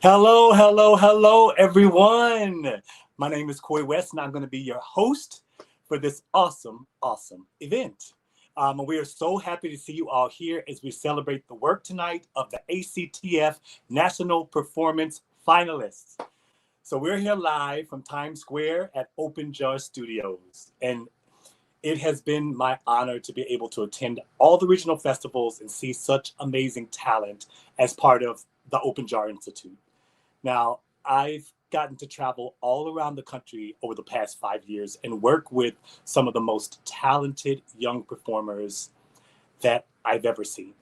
Hello, hello, hello, everyone. My name is Corey West, and I'm going to be your host for this awesome event. We are so happy to see you all here as we celebrate the work tonight of the ACTF National Performance Finalists. So we're here live from Times Square at Open Jar Studios, and it has been my honor to be able to attend all the regional festivals and see such amazing talent as part of the Open Jar Institute. Now, I've gotten to travel all around the country over the past 5 years and work with some of the most talented young performers that I've ever seen.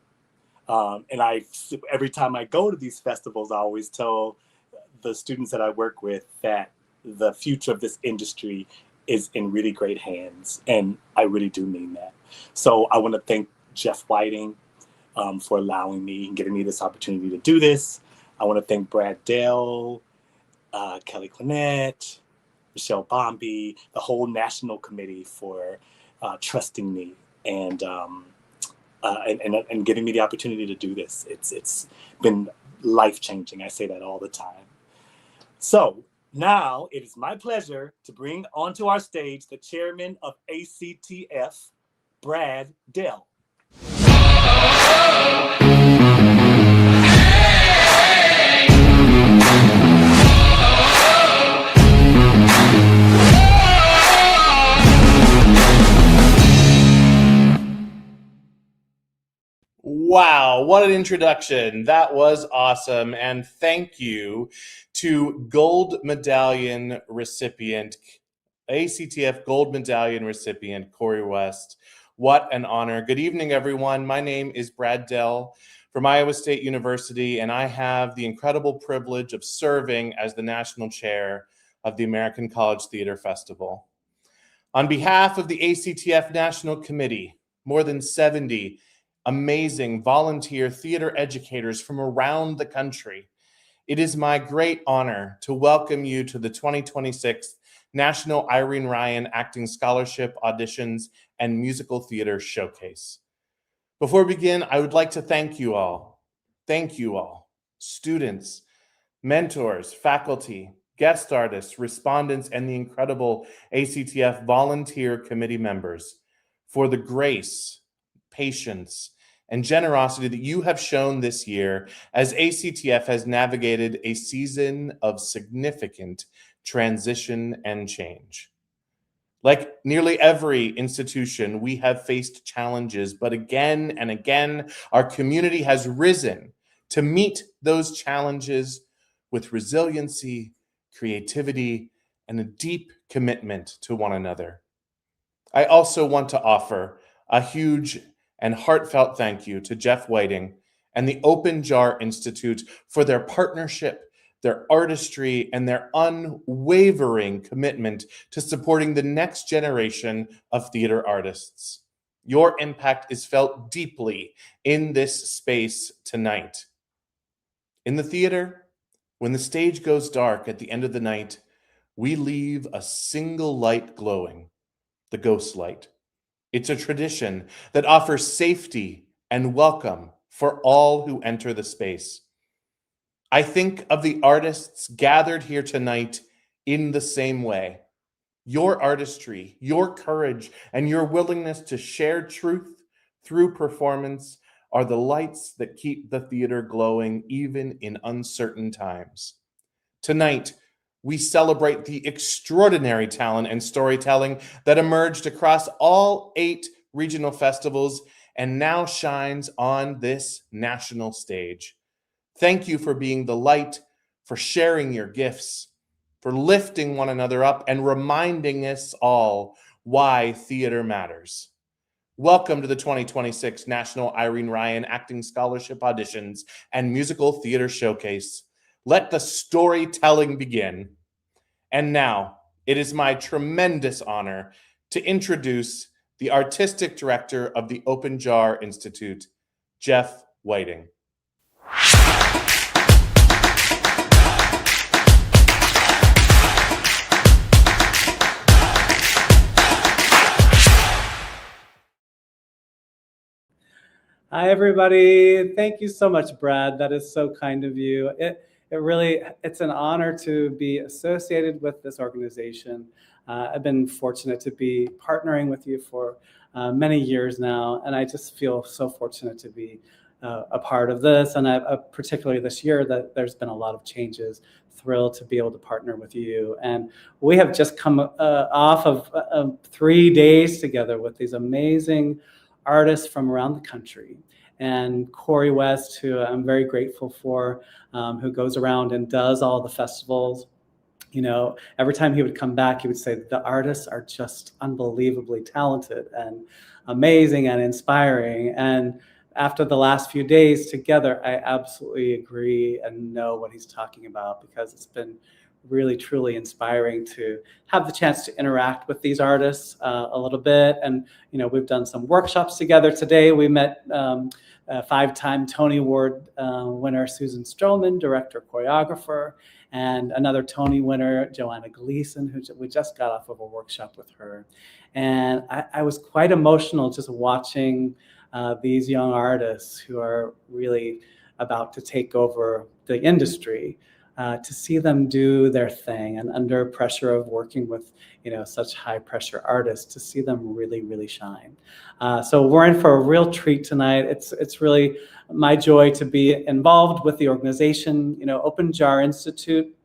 Every time I go to these festivals, I always tell the students that I work with that the future of this industry is in really great hands, and I really do mean that. So I want to thank Jeff Whiting for allowing me and giving me this opportunity to do this. I want to thank Brad Dell, Kelly Clennett, Michelle Bombi, the whole national committee for trusting me and giving me the opportunity to do this. It's been life-changing. I say that all the time. So now it is my pleasure to bring onto our stage the chairman of ACTF, Brad Dell. Wow, what an introduction. That was awesome. And thank you to Gold Medallion recipient, ACTF Gold Medallion recipient, Corey West. What an honor. Good evening, everyone. My name is Brad Dell from Iowa State University, and I have the incredible privilege of serving as the national chair of the American College Theater Festival. On behalf of the ACTF National Committee, more than 70 amazing volunteer theater educators from around the country, it is my great honor to welcome you to the 2026 National Irene Ryan Acting Scholarship Auditions and Musical Theater Showcase. Before we begin, I would like to thank you all, students, mentors, faculty, guest artists, respondents, and the incredible ACTF volunteer committee members for the grace, patience, and generosity that you have shown this year as ACTF has navigated a season of significant transition and change. Like nearly every institution, we have faced challenges, but again and again, our community has risen to meet those challenges with resiliency, creativity, and a deep commitment to one another. I also want to offer a huge and heartfelt thank you to Jeff Whiting and the Open Jar Institute for their partnership, their artistry, and their unwavering commitment to supporting the next generation of theater artists. Your impact is felt deeply in this space tonight. In the theater, when the stage goes dark at the end of the night, we leave a single light glowing, the ghost light. It's a tradition that offers safety and welcome for all who enter the space. I think of the artists gathered here tonight in the same way. Your artistry, your courage, and your willingness to share truth through performance are the lights that keep the theater glowing even in uncertain times. Tonight, we celebrate the extraordinary talent and storytelling that emerged across all 8 regional festivals and now shines on this national stage. Thank you for being the light, for sharing your gifts, for lifting one another up and reminding us all why theater matters. Welcome to the 2026 National Irene Ryan Acting Scholarship Auditions and Musical Theater Showcase. Let the storytelling begin. And now, it is my tremendous honor to introduce the artistic director of the Open Jar Institute, Jeff Whiting. Hi, everybody. Thank you so much, Brad. That is so kind of you. it's an honor to be associated with this organization. I've been fortunate to be partnering with you for many years now, and I just feel so fortunate to be a part of this, and particularly this year that there's been a lot of changes. Thrilled to be able to partner with you, and we have just come off of 3 days together with these amazing artists from around the country. And Corey West, who I'm very grateful for, who goes around and does all the festivals. You know, every time he would come back, he would say the artists are just unbelievably talented and amazing and inspiring. And after the last few days together, I absolutely agree and know what he's talking about, because it's been really, truly inspiring to have the chance to interact with these artists a little bit. And, you know, we've done some workshops together today. We met 5-time Tony Award winner Susan Stroman, director, choreographer, and another Tony winner, Joanna Gleason, who we just got off of a workshop with her. And I was quite emotional just watching these young artists who are really about to take over the industry, to see them do their thing, and under pressure of working with, you know, such high pressure artists, to see them really, really shine. So we're in for a real treat tonight. It's really my joy to be involved with the organization. You know, Open Jar Institute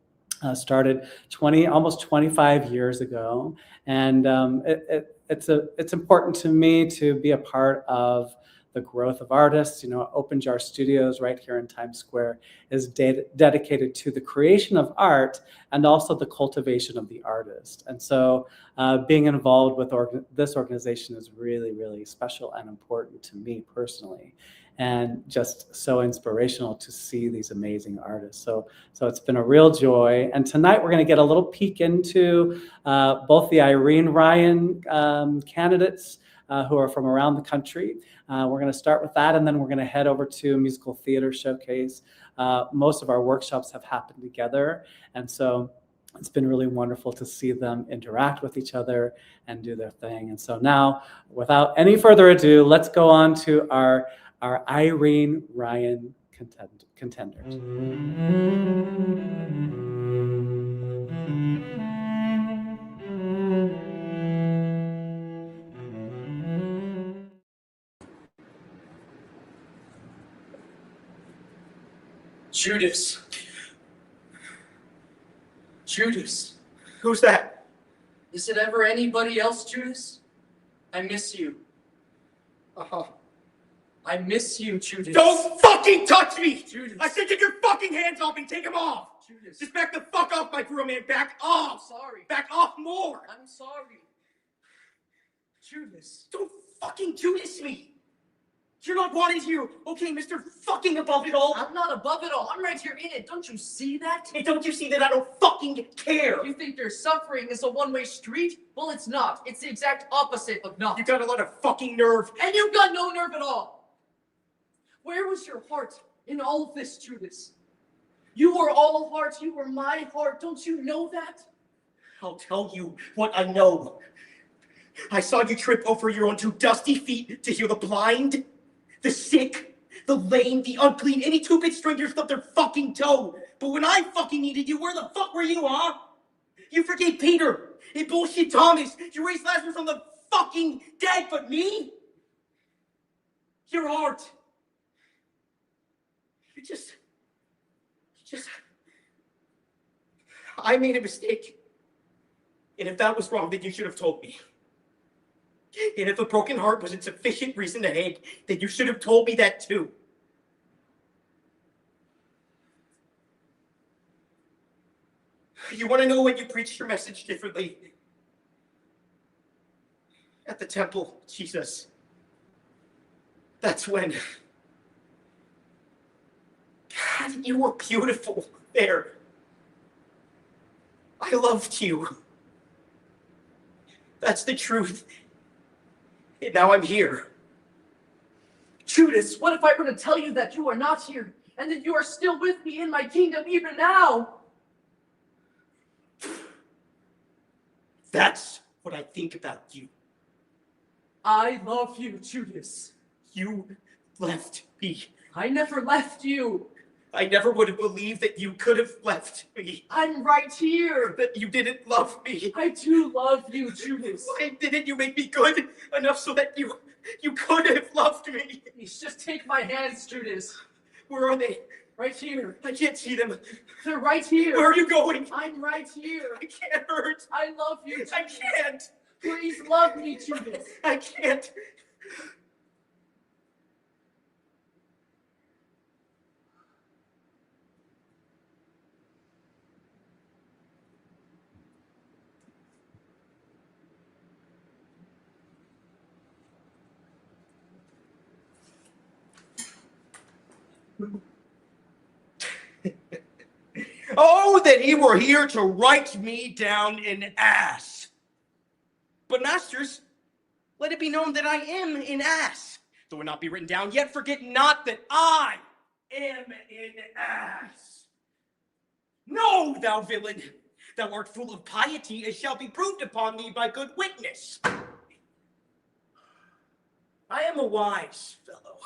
started almost 25 years ago, and it's important to me to be a part of the growth of artists. You know, Open Jar Studios right here in Times Square is dedicated to the creation of art and also the cultivation of the artist. And so being involved with this organization is really, really special and important to me personally, and just so inspirational to see these amazing artists. So it's been a real joy. And tonight we're going to get a little peek into both the Irene Ryan candidates who are from around the country. We're going to start with that, and then we're going to head over to Musical Theater Showcase. Most of our workshops have happened together, and so it's been really wonderful to see them interact with each other and do their thing. And so now, without any further ado, let's go on to our Irene Ryan contenders. Judas. Judas. Who's that? Is it ever anybody else, Judas? I miss you. Uh-huh. I miss you, Judas. Don't fucking touch me! Judas. I said get your fucking hands off me! Take them off! Judas. Just back the fuck off, my grill man! Back off! I'm sorry. Back off more! I'm sorry. Judas. Don't fucking Judas me! You're not wanted here, okay, Mr. Fucking Above It All? I'm not above it all. I'm right here in it. Don't you see that? Hey, don't you see that I don't fucking care? You think your suffering is a one-way street? Well, it's not. It's the exact opposite of not. You got a lot of fucking nerve. And you've got no nerve at all. Where was your heart in all of this, Judas? You were all heart. You were my heart. Don't you know that? I'll tell you what I know. I saw you trip over your own 2 dusty feet to heal the blind, the sick, the lame, the unclean, any 2-bit stranger stubbed their fucking toe. But when I fucking needed you, where the fuck were you, huh? You forgave Peter and bullshit Thomas. You raised Lazarus from the fucking dead, but me? Your heart. You just... I made a mistake. And if that was wrong, then you should have told me. And if a broken heart was insufficient reason to hate, then you should have told me that too. You want to know when you preached your message differently? At the temple, Jesus. That's when. God, you were beautiful there. I loved you. That's the truth. And now I'm here. Judas, what if I were to tell you that you are not here, and that you are still with me in my kingdom even now? That's what I think about you. I love you, Judas. You left me. I never left you. I never would have believed that you could have left me. I'm right here. That you didn't love me. I do love you, Judas. Why didn't you make me good enough so that you could have loved me? Please just take my hands, Judas. Where are they? Right here. I can't see them. They're right here. Where are you going? I'm right here. I can't hurt. I love you, Judas. I can't. Please love me, Judas. I can't. Oh, that he were here to write me down an ass. But masters, let it be known that I am an ass. Though it not be written down, yet forget not that I am an ass. No, thou villain, thou art full of piety, as shall be proved upon thee by good witness. I am a wise fellow,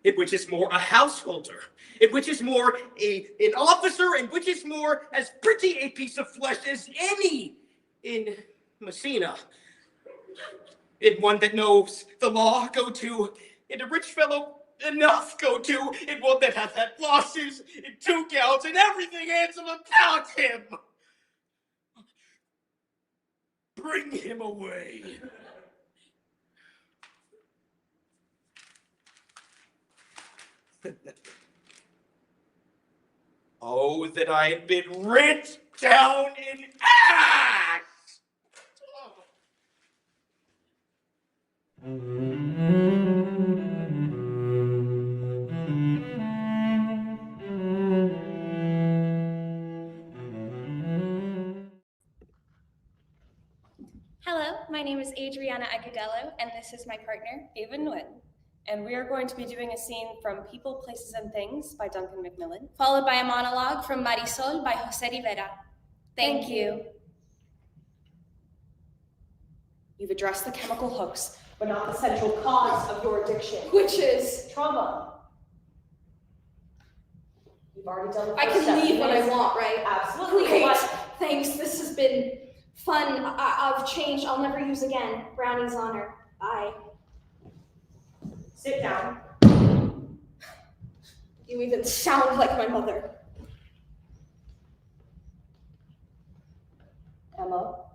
in which is more a householder, in which is more an officer, in which is more as pretty a piece of flesh as any in Messina. In one that knows the law, go to, in a rich fellow enough, go to, in one that hath had losses, in 2 gowns, and everything handsome about him. Bring him away. Oh, that I had been writ down in ass! Hello, my name is Adriana Agudelo, and this is my partner, Ava Nguyen. And we are going to be doing a scene from People, Places, and Things by Duncan Macmillan, followed by a monologue from Marisol by Jose Rivera. Thank you. You've addressed the chemical hooks, but not the central cause of your addiction, which is trauma. You've already done the first I can step. leave when I want, right? Absolutely. Great. But Thanks. This has been fun. I've changed. I'll never use again. Brownie's honor. Bye. sit down. You even sound like my mother. Emma,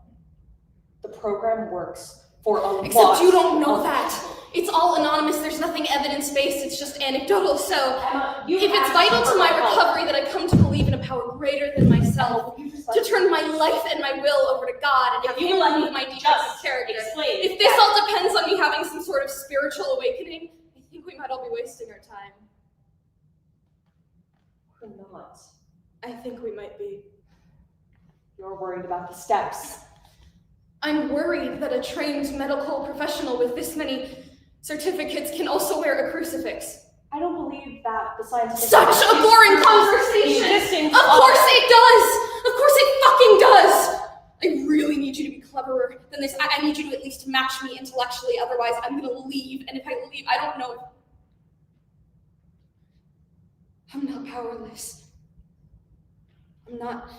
the program works for a lot. Except you don't know that. It's all anonymous. There's nothing evidence-based. It's just anecdotal. So Emma, if it's vital to my recovery that I come to believe in a power greater than myself, to turn my life and my will over to God and have him remove my defective character. If this all depends on me having some sort of spiritual awakening, I think we might all be wasting our time. We're not. I think we might be. You're worried about the steps. I'm worried that a trained medical professional with this many certificates can also wear a crucifix. I don't believe that the scientific... Such a boring conversation! Of course it does! Of course it fucking does! I really need you to be cleverer than this. I need you to at least match me intellectually, otherwise I'm gonna leave, and if I leave, I don't know if... I'm not powerless. I'm not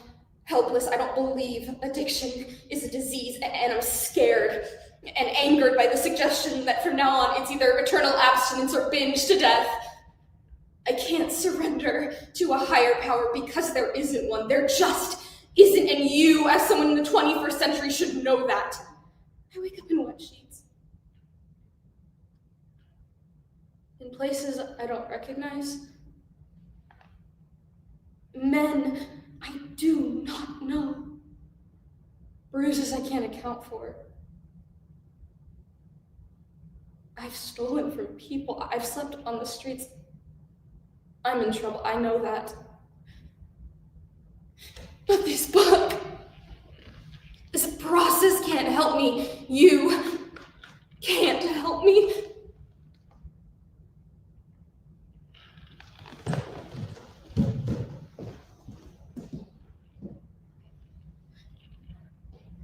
helpless. I don't believe addiction is a disease, and I'm scared and angered by the suggestion that from now on it's either eternal abstinence or binge to death. I can't surrender to a higher power because there isn't one. There just isn't, and you, as someone in the 21st century, should know that. I wake up in wet sheets. In places I don't recognize. Men I do not know. Bruises I can't account for. I've stolen from people. I've slept on the streets. I'm in trouble. I know that. But this book, this process can't help me. You can't help me.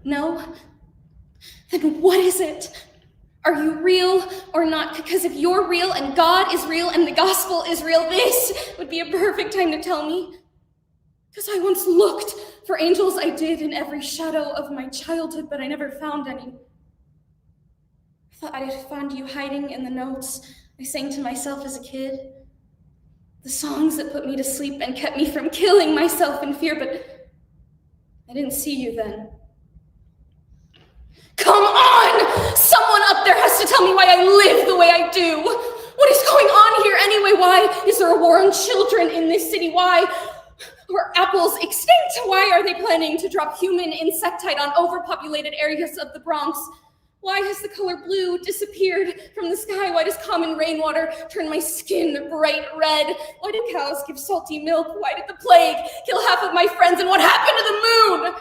No? Then what is it? Are are you real or not? Because if you're real and God is real and the gospel is real, this would be a perfect time to tell me. Because I once looked for angels, I did, in every shadow of my childhood, but I never found any. I thought I'd find you hiding in the notes I sang to myself as a kid. The songs that put me to sleep and kept me from killing myself in fear, but I didn't see you then. Come on! Someone up there has to tell me why I live the way I do. What is going on here anyway? Why is there a war on children in this city? Why are apples extinct? Why are they planning to drop human insectite on overpopulated areas of the Bronx? Why has the color blue disappeared from the sky? Why does common rainwater turn my skin bright red? Why do cows give salty milk? Why did the plague kill half of my friends? And what happened to the moon?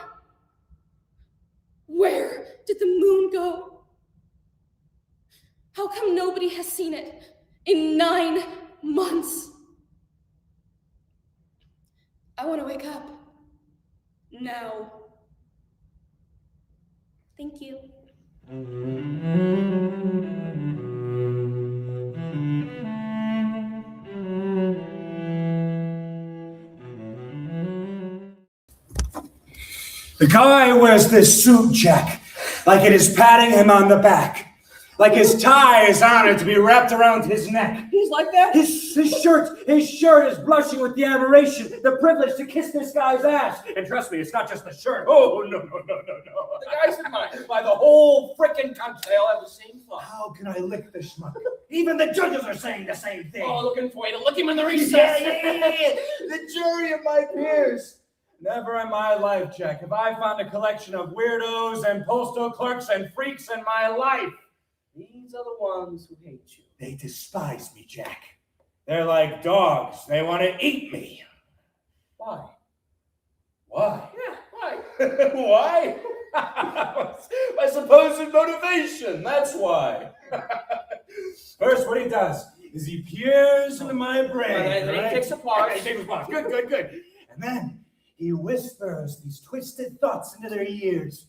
Where did the moon go? How come nobody has seen it in 9 months? I want to wake up now. Thank you. The guy wears this suit, Jack, like it is patting him on the back. Like his tie is honored to be wrapped around his neck. He's like that? His shirt is blushing with the admiration, the privilege to kiss this guy's ass. And trust me, it's not just the shirt. Oh, no. The guy's admired by the whole frickin' country. They all have the same thought. How can I lick this schmuck? Even the judges are saying the same thing. Oh, looking for you to lick him in the recess. Yeah. The jury of my peers. Never in my life, Jack, have I found a collection of weirdos and postal clerks and freaks in my life. These are the ones who hate you. They despise me, Jack. They're like dogs. They want to eat me. Why? Why? Yeah, why? Why? My supposed motivation. That's why. First, what he does is he peers into my brain. And then he takes a pause. He takes a pause. Good. And then he whispers these twisted thoughts into their ears.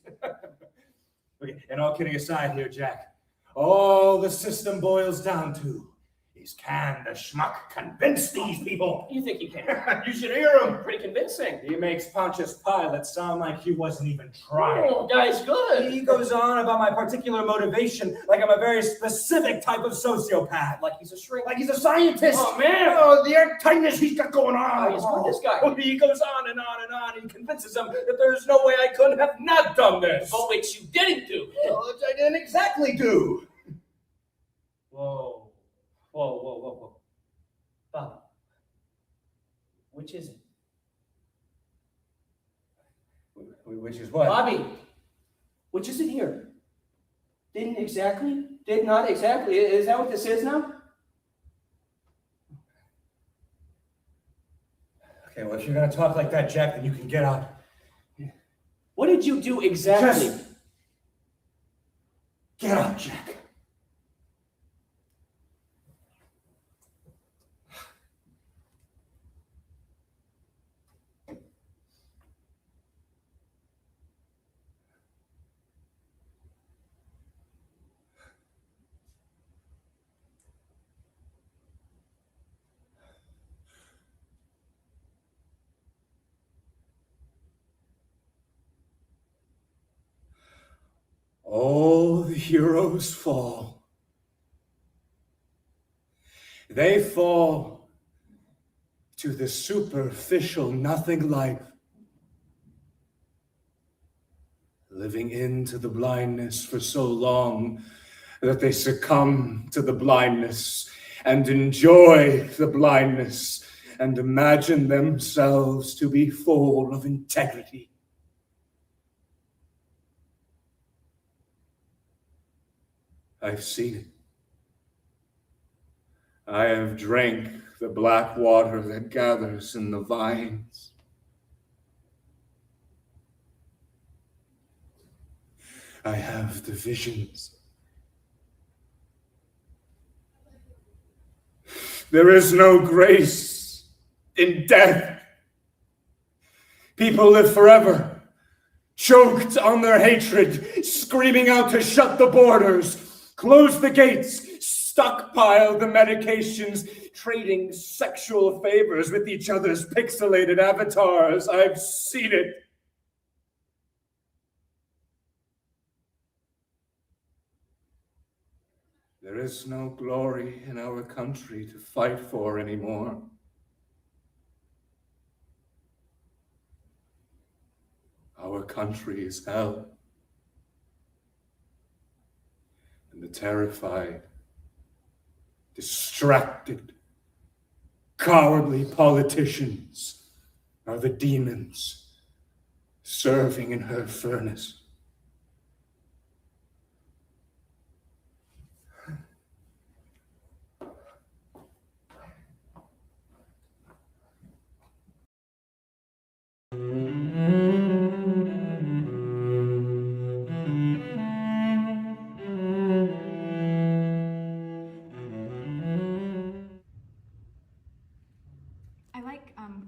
Okay, and all kidding aside here, Jack, all the system boils down to is, can the schmuck convince these people? You think you can? You should hear him. Pretty convincing. He makes Pontius Pilate sound like he wasn't even trying. Oh, guy's good. He goes on about my particular motivation like I'm a very specific type of sociopath. Like he's a shrink. Like he's a scientist. Oh, man. Oh, the airtightness he's got going on. Oh, he's good, this guy. Oh, he goes on and on and on. He convinces them that there's no way I could have not done this. But which you didn't do. Which I didn't exactly do. Whoa. Bob, which is it? Which is what? Bobby, which is it here? Did not exactly. Is that what this is now? Okay, well, if you're going to talk like that, Jack, then you can get out. What did you do exactly? Just get out, Jack. All the heroes fall. They fall to the superficial nothing life, living into the blindness for so long that they succumb to the blindness and enjoy the blindness and imagine themselves to be full of integrity. I've seen it. I have drank the black water that gathers in the vines. I have the visions. There is no grace in death. People live forever, choked on their hatred, screaming out to shut the borders, Close the gates, stockpile the medications, trading sexual favors with each other's pixelated avatars. I've seen it. There is no glory in our country to fight for anymore. Our country is hell. And the terrified, distracted, cowardly politicians are the demons serving in her furnace.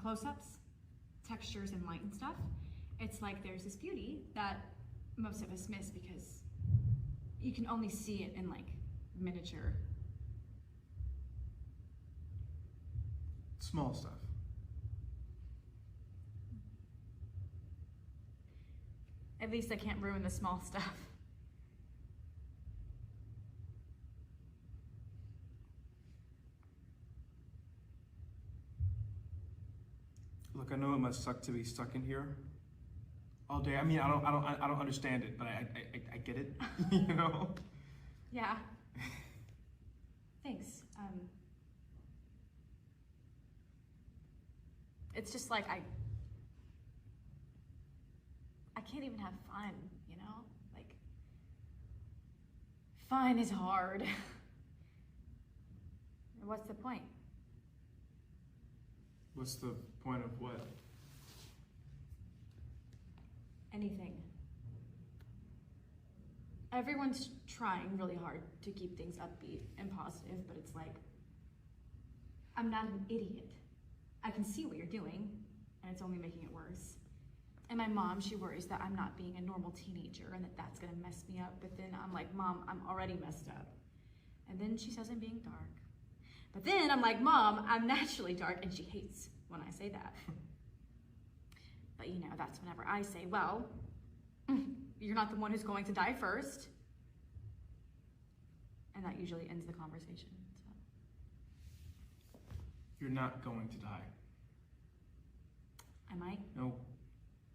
Close-ups, textures, and light and stuff. It's like there's this beauty that most of us miss because you can only see it in like miniature. Small stuff. At least I can't ruin the small stuff. Look, I know it must suck to be stuck in here all day. I mean, I don't understand it, but I get it. You know? Yeah. Thanks. It's just like I can't even have fun, you know? Like, fun is hard. What's the point? What's the point of what? Anything. Everyone's trying really hard to keep things upbeat and positive, but it's like, I'm not an idiot. I can see what you're doing, and it's only making it worse. And my mom, she worries that I'm not being a normal teenager and that that's gonna mess me up, but then I'm like, Mom, I'm already messed up. And then she says I'm being dark. But then I'm like, Mom, I'm naturally dark, and she hates when I say that. But you know, that's whenever I say, well, you're not the one who's going to die first. And that usually ends the conversation. So. You're not going to die. I might. No,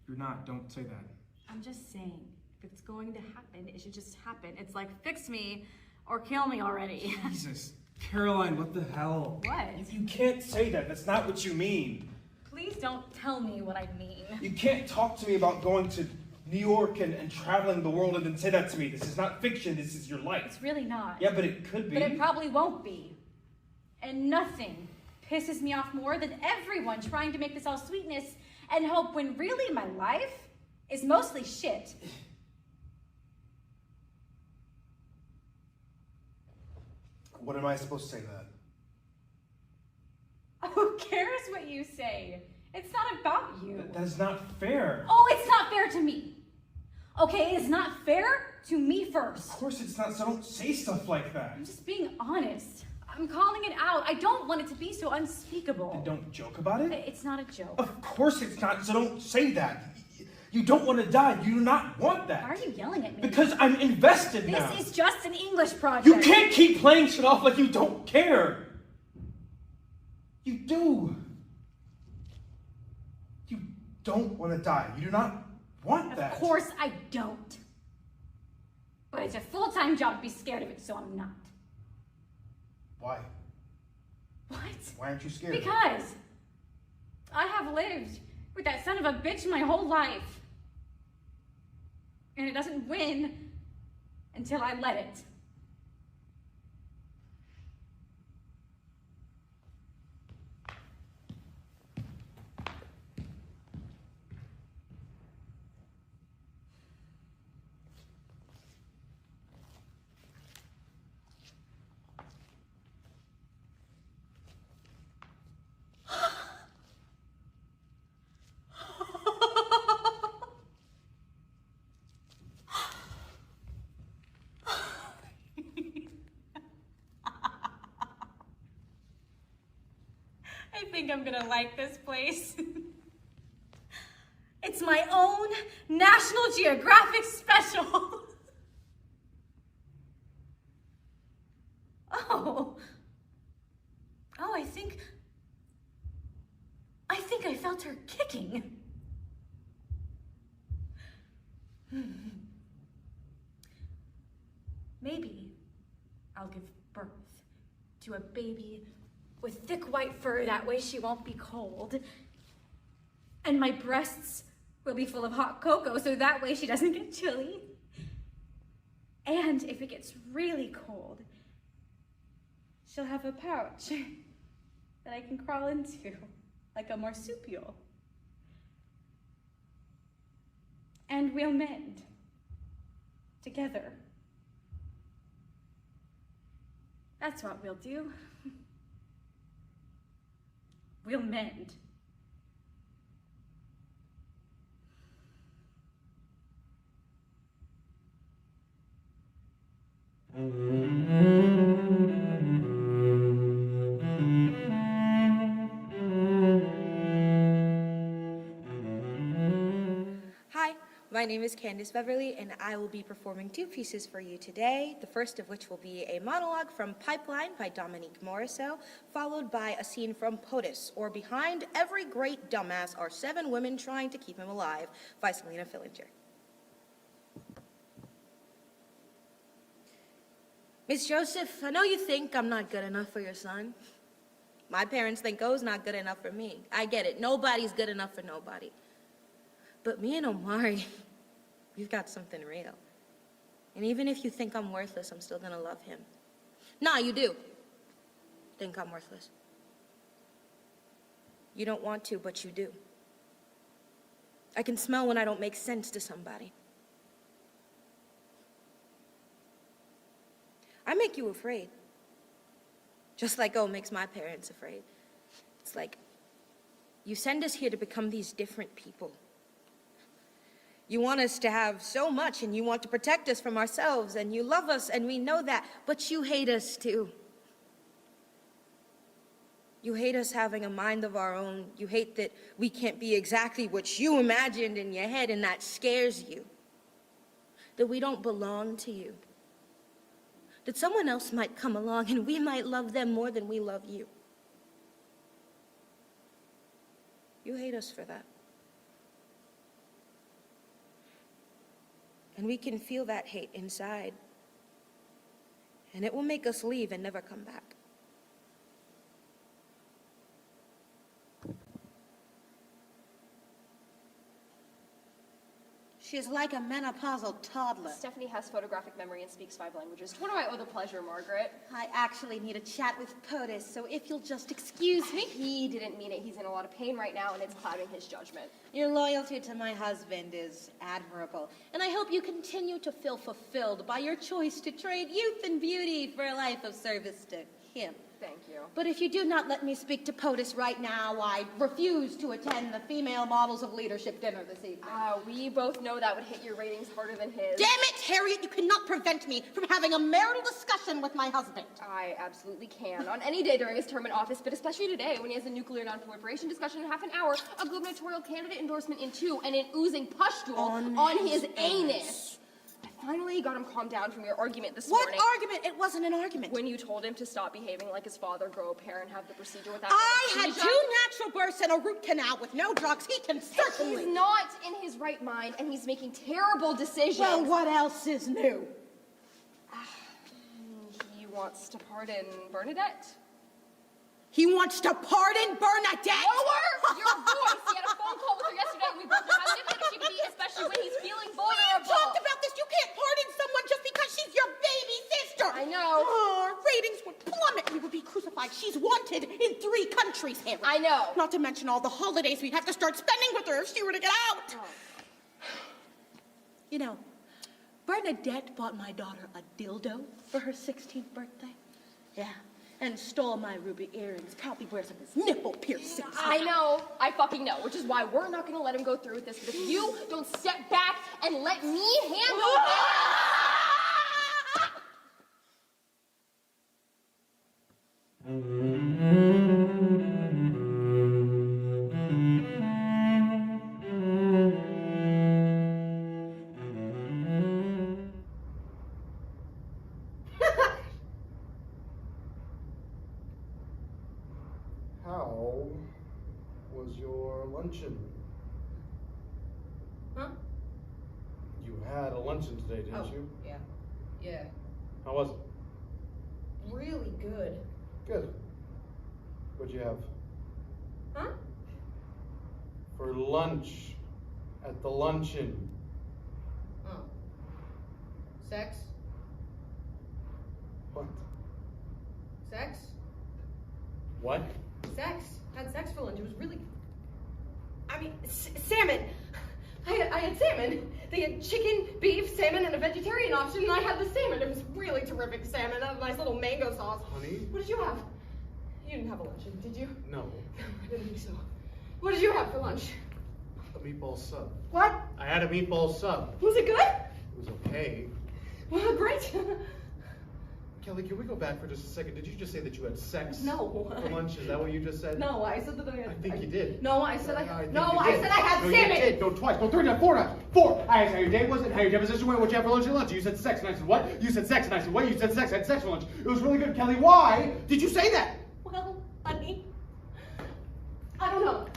you're not. Don't say that. I'm just saying, if it's going to happen, it should just happen. It's like, fix me or kill me already. Jesus. Caroline, what the hell? What? You can't say that. That's not what you mean. Please don't tell me what I mean. You can't talk to me about going to New York and traveling the world and then say that to me. This is not fiction. This is your life. It's really not. Yeah, but it could be. But it probably won't be. And nothing pisses me off more than everyone trying to make this all sweetness and hope when really my life is mostly shit. What am I supposed to say to that? Who cares what you say? It's not about you. That is not fair. Oh, it's not fair to me. Okay, it's not fair to me first. Of course it's not, so don't say stuff like that. I'm just being honest. I'm calling it out. I don't want it to be so unspeakable. Then don't joke about it. It's not a joke. Of course it's not, so don't say that. You don't want to die. You do not want that. Why are you yelling at me? Because I'm invested now. This is just an English project. You can't keep playing shit off like you don't care. You do. You don't want to die. You do not want that. Of course I don't. But it's a full-time job to be scared of it, so I'm not. Why? What? Why aren't you scared? Because I have lived with that son of a bitch my whole life. And it doesn't win until I let it. I think I'm gonna like this place. It's my own National Geographic special. Oh, I think I felt her kicking. Maybe I'll give birth to a baby with thick white fur, that way she won't be cold. And my breasts will be full of hot cocoa, so that way she doesn't get chilly. And if it gets really cold, she'll have a pouch that I can crawl into, like a marsupial. And we'll mend together. That's what we'll do. We'll mend. Hi, my name is Candace Beverly, and I will be performing 2 pieces for you today, the first of which will be a monologue from Pipeline by Dominique Morisseau, followed by a scene from POTUS, or Behind Every Great Dumbass Are 7 Women Trying to Keep Him Alive, by Selena Fillinger. Miss Joseph, I know you think I'm not good enough for your son. My parents think O's not good enough for me. I get it. Nobody's good enough for nobody. But me and Omari, we've got something real. And even if you think I'm worthless, I'm still gonna love him. Nah, you do think I'm worthless. You don't want to, but you do. I can smell when I don't make sense to somebody. I make you afraid. Just like O makes my parents afraid. It's like you send us here to become these different people. You want us to have so much, and you want to protect us from ourselves, and you love us, and we know that, but you hate us too. You hate us having a mind of our own. You hate that we can't be exactly what you imagined in your head, and that scares you. That we don't belong to you. That someone else might come along, and we might love them more than we love you. You hate us for that. And we can feel that hate inside. And it will make us leave and never come back. She's like a menopausal toddler. Stephanie has photographic memory and speaks 5 languages. To what do I owe the pleasure, Margaret? I actually need a chat with POTUS, so if you'll just excuse me. He didn't mean it. He's in a lot of pain right now, and it's clouding his judgment. Your loyalty to my husband is admirable, and I hope you continue to feel fulfilled by your choice to trade youth and beauty for a life of service to him. Thank you. But if you do not let me speak to POTUS right now, I refuse to attend the Female Models of Leadership dinner this evening. We both know that would hit your ratings harder than his. Damn it, Harriet, you cannot prevent me from having a marital discussion with my husband. I absolutely can. On any day during his term in office, but especially today when he has a nuclear non-proliferation discussion in half an hour, a gubernatorial candidate endorsement in 2, and an oozing pustule on his anus. I finally got him calmed down from your argument this morning. What argument? It wasn't an argument. When you told him to stop behaving like his father, grow a pair, and have the procedure without I had anesthesia. 2 natural births and a root canal with no drugs. He can certainly... He's not in his right mind, and he's making terrible decisions. Well, what else is new? He wants to pardon Bernadette. He wants to pardon Bernadette? Lower your voice! He had a phone call with her yesterday, and we both know how difficult she can be, especially when he's feeling vulnerable. We talked about this. You can't pardon someone just because she's your baby sister. I know. Our ratings would plummet. We would be crucified. She's wanted in 3 countries, Harry. I know. Not to mention all the holidays we'd have to start spending with her if she were to get out. Oh. You know, Bernadette bought my daughter a dildo for her 16th birthday. Yeah. And stole my ruby earrings. Probably wears them as nipple piercings. I know. I fucking know. Which is why we're not going to let him go through with this. But if you don't step back and let me handle it... How was your luncheon? Huh? You had a luncheon today, didn't you? Yeah. Yeah. How was it? Really good. Good. What'd you have? Huh? For lunch at the luncheon. Oh. Sex? What? Sex? What? Sex. Had sex for lunch. It was really. I mean, salmon. I had salmon. They had chicken, beef, salmon, and a vegetarian option, and I had the salmon. It was really terrific salmon. That nice little mango sauce. Honey? What did you have? You didn't have a luncheon, did you? No. I didn't think so. What did you have for lunch? A meatball sub. What? I had a meatball sub. Was it good? It was okay. Well, great. Kelly, can we go back for just a second? Did you just say that you had sex No. for lunch? Is that what you just said? No, I said that I had. I think you did. No, I said I think No, you I did. said I had No, salmon. You did. No, twice. No, 3 times. 4 times. 4. I asked how your day was and how your deposition went, what you had for lunch and lunch. You said sex, and I said what? You said sex, and I said what? You said sex. I had sex for lunch. It was really good. Kelly, why did you say that? Well, honey, I don't know.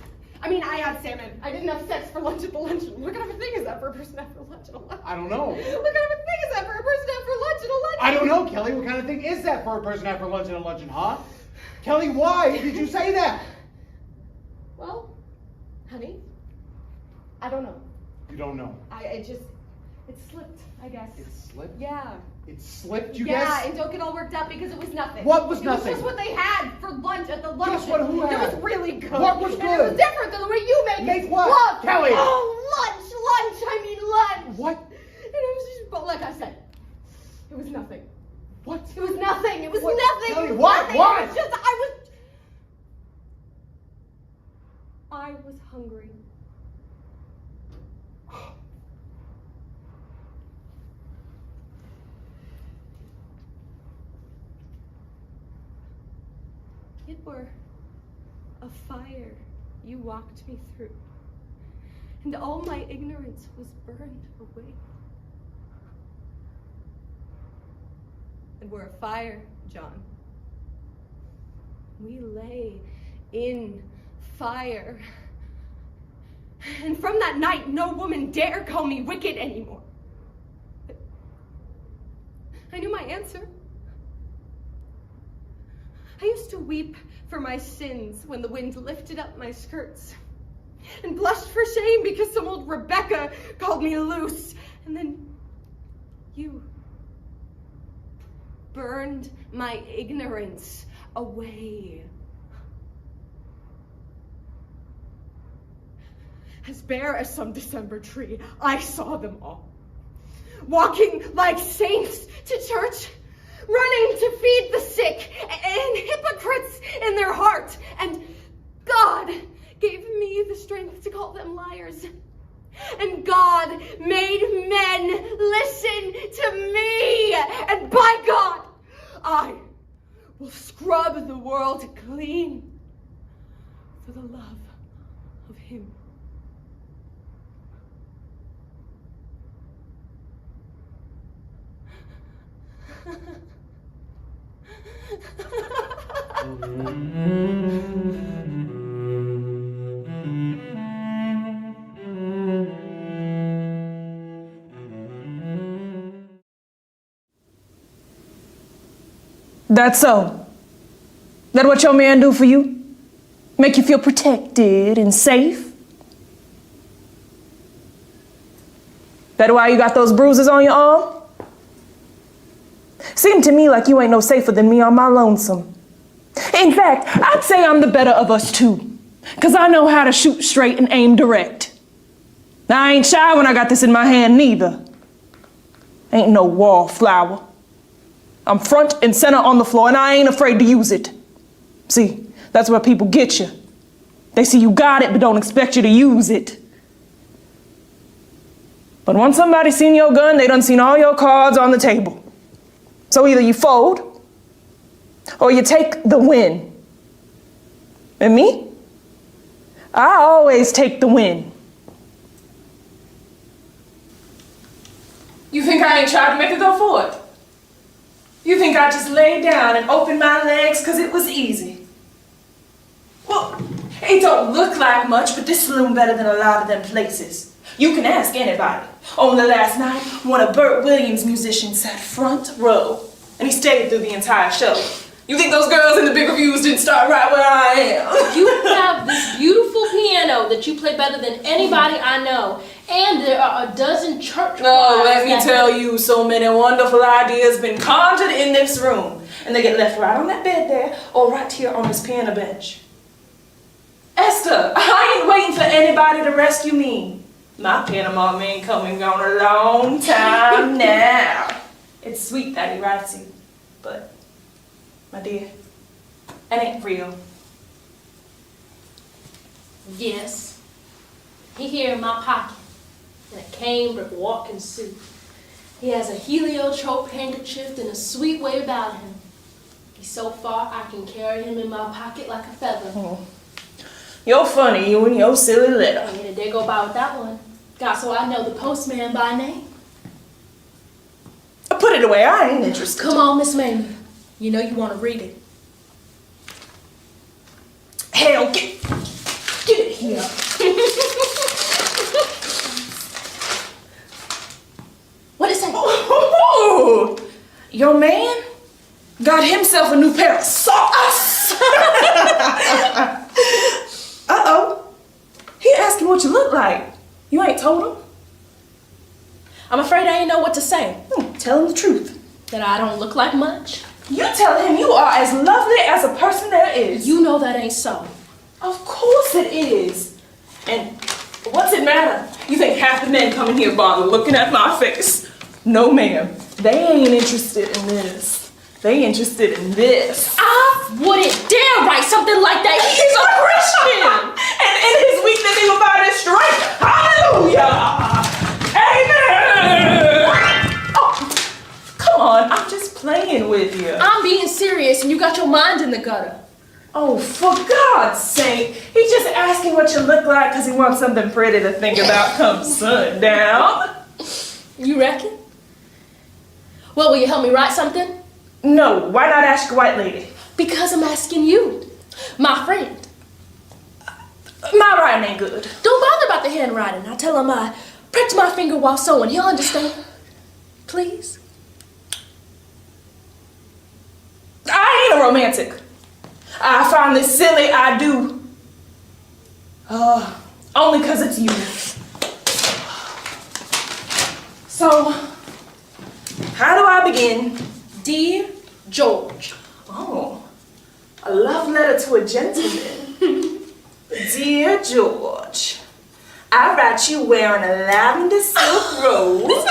I mean, I had salmon. I didn't have sex for lunch at the luncheon. What kind of a thing is that for a person to have for lunch at a lunch? I don't know. What kind of a thing is that for a person to have for lunch at a lunch? I don't know, Kelly. What kind of thing is that for a person to have for lunch at a luncheon, huh? Kelly, why did you say that? Well, honey, I don't know. You don't know. It slipped, I guess. It slipped? Yeah. It slipped, you Yeah, guess? and don't get all worked up because it was nothing. What was nothing? It was just what they had for lunch at the luncheon. Guess what? Who had? It was really good. What was And good? it was different than the way you make it. Make what? Look. Kelly! Oh, lunch. What? And it was just, but like I said, it was nothing. What? It was nothing. It was What? nothing. Kelly, It was what? nothing. What? It was just, I was hungry. It were a fire you walked me through, and all my ignorance was burned away. It were a fire, John. We lay in fire. And from that night, no woman dare call me wicked anymore. I knew my answer. I used to weep for my sins when the wind lifted up my skirts, and blushed for shame because some old Rebecca called me loose. And then you burned my ignorance away. As bare as some December tree, I saw them all, walking like saints to church, running to feed the sick, and hypocrites in their heart. And God gave me the strength to call them liars. And God made men listen to me. And by God, I will scrub the world clean for the love of Him. That's so. That what your man do for you? Make you feel protected and safe? That why you got those bruises on your arm? Seem to me like you ain't no safer than me on my lonesome. In fact, I'd say I'm the better of us two, 'cause I know how to shoot straight and aim direct. Now, I ain't shy when I got this in my hand neither. Ain't no wallflower. I'm front and center on the floor, and I ain't afraid to use it. See, that's where people get you. They see you got it, but don't expect you to use it. But once somebody seen your gun, they done seen all your cards on the table. So either you fold, or you take the win. And me? I always take the win. You think I ain't tried to make her go for it? You think I just laid down and opened my legs because it was easy? It don't look like much, but this saloon better than a lot of them places. You can ask anybody. Only last night, one of Burt Williams' musicians sat front row, and he stayed through the entire show. You think those girls in the big reviews didn't start right where I am? You have this beautiful piano that you play better than anybody I know, and there are a dozen church choirs. Oh, let me tell you, so many wonderful ideas been conjured in this room, and they get left right on that bed there, or right here on this piano bench. Esther, I ain't waiting for anybody to rescue me. My Panama man come and gone a long time now. It's sweet that he writes you, but my dear, that ain't real. Yes. He here in my pocket, in a cambric walking suit. He has a heliotrope handkerchief and a sweet way about him. He's so far I can carry him in my pocket like a feather. Oh. You're funny, you and your silly letter. Yeah, there go by with that one. God, so I know the postman by name. I put it away, I ain't interested. Come on, Miss Mamie. You know you want to read it. Hell, get it here. What is that? Oh, your man got himself a new pair of socks. Uh-oh. He asking what you look like. You ain't told him? I'm afraid I ain't know what to say. Tell him the truth. That I don't look like much. You tell him you are as lovely as a person there is. You know that ain't so. Of course it is. And what's it matter? You think half the men coming here bother looking at my face? No, ma'am. They ain't interested in this. They interested in this. I wouldn't dare write something like that. He's a Christian. And in his weakness he will find his strength. Hallelujah. Amen. Oh, come on. I'm just playing with you. I'm being serious and you got your mind in the gutter. Oh, for God's sake. He's just asking what you look like because he wants something pretty to think about come sundown. You reckon? Well, will you help me write something? No, why not ask a white lady? Because I'm asking you, my friend. My writing ain't good. Don't bother about the handwriting. I tell him I pricked my finger while sewing. He'll understand. Please. I ain't a romantic. I find this silly, I do. Only because it's you. So, how do I begin? Dear George. Oh, a love letter to a gentleman. Dear George, I write you wearing a lavender silk rose.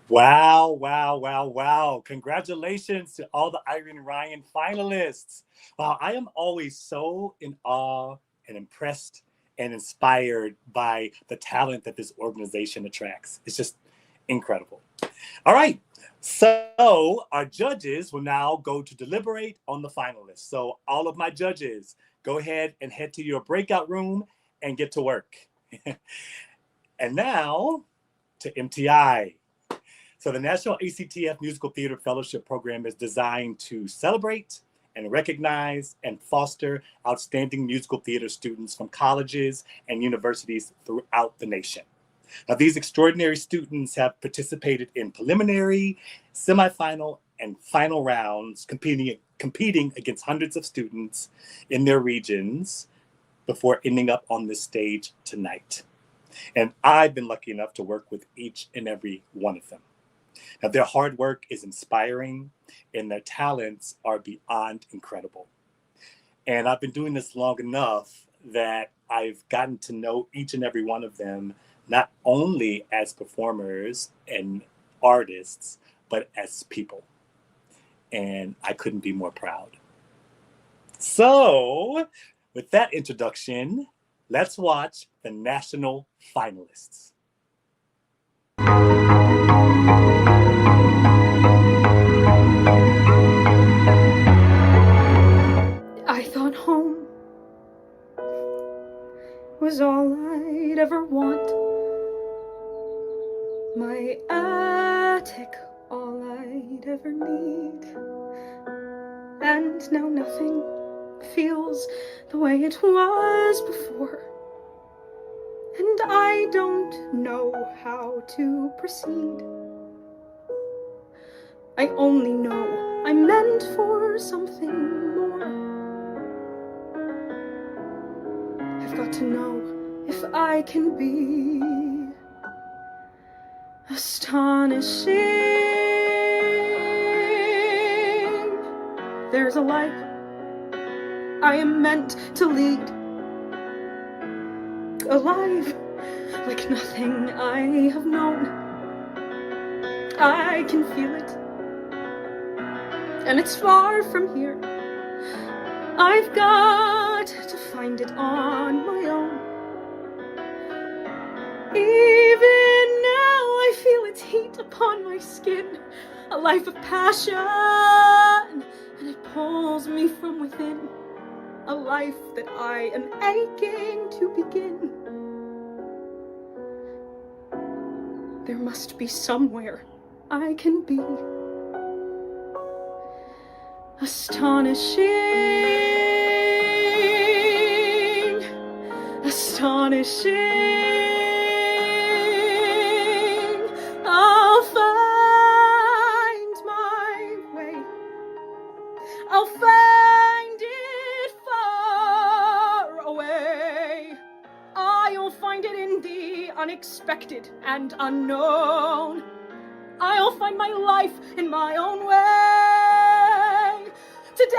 Wow, wow, wow, wow. Congratulations to all the Irene Ryan finalists. Wow, I am always so in awe and impressed and inspired by the talent that this organization attracts. It's just incredible. All right, so our judges will now go to deliberate on the finalists. So all of my judges, go ahead and head to your breakout room and get to work. And now to MTI. So the National ACTF Musical Theater Fellowship Program is designed to celebrate and recognize and foster outstanding musical theater students from colleges and universities throughout the nation. Now, these extraordinary students have participated in preliminary, semifinal, and final rounds, competing against hundreds of students in their regions before ending up on this stage tonight. And I've been lucky enough to work with each and every one of them. Now, their hard work is inspiring and their talents are beyond incredible. And I've been doing this long enough that I've gotten to know each and every one of them, not only as performers and artists, but as people. And I couldn't be more proud. So, with that introduction, let's watch the national finalists. I thought home was all I'd ever want. My attic, all I'd ever need. And now nothing feels the way it was before. And I don't know how to proceed. I only know I'm meant for something more. I've got to know if I can be astonishing. There's a life I am meant to lead, alive like nothing I have known. I can feel it, and it's far from here. I've got to find it on my own. Even now I feel its heat upon my skin, a life of passion, and it pulls me from within, a life that I am aching to begin. There must be somewhere I can be Astonishing, astonishing. I'll find my way. I'll find it far away. I'll find it in the unexpected and unknown. I'll find my life in my own way. Today,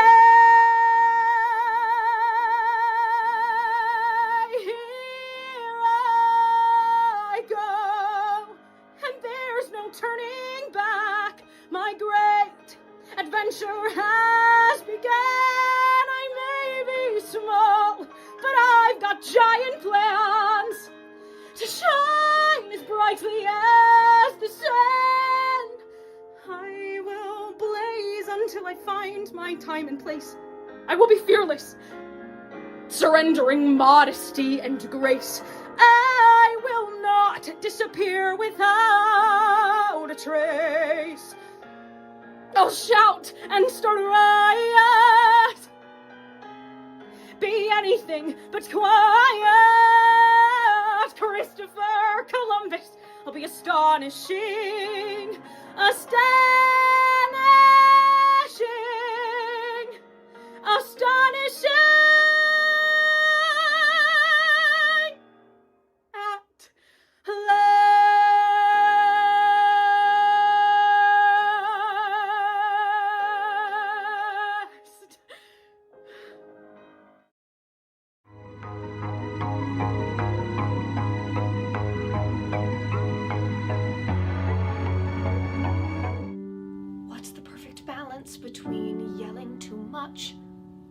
here I go, and there's no turning back. My great adventure has begun. I may be small, but I've got giant plans to shine as brightly as the sun. I will blaze until I find my time and place. I will be fearless, surrendering modesty and grace. I will not disappear without a trace. I'll shout and start a riot, be anything but quiet. Christopher Columbus, I'll be astonishing, astonishing, astonishing. At last. What's the perfect balance between yelling too much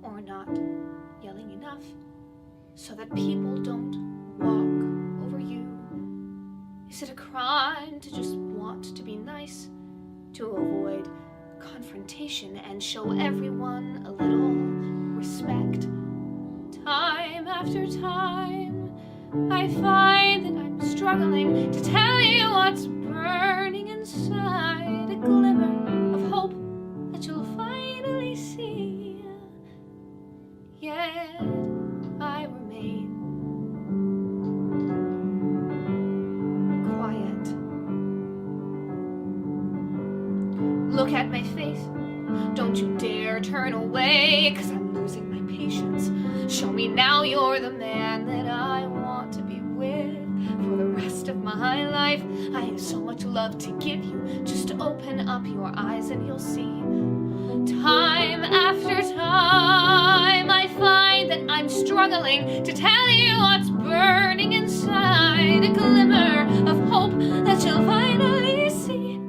or not yelling enough so that people don't walk over you? Is it a crime to just want to be nice, to avoid confrontation and show everyone a little respect? Time after time, I find that I'm struggling to tell you what's burning inside, a glimmer of hope that you'll finally see. Yet I remain quiet. Look at my face. Don't you dare turn away, 'cause I'm losing my patience. Show me now you're the man that I want to be with for the rest of my life. I have so much love to give you. Just open up your eyes and you'll see. Time after time, I find that I'm struggling to tell you what's burning inside, a glimmer of hope that you'll finally see.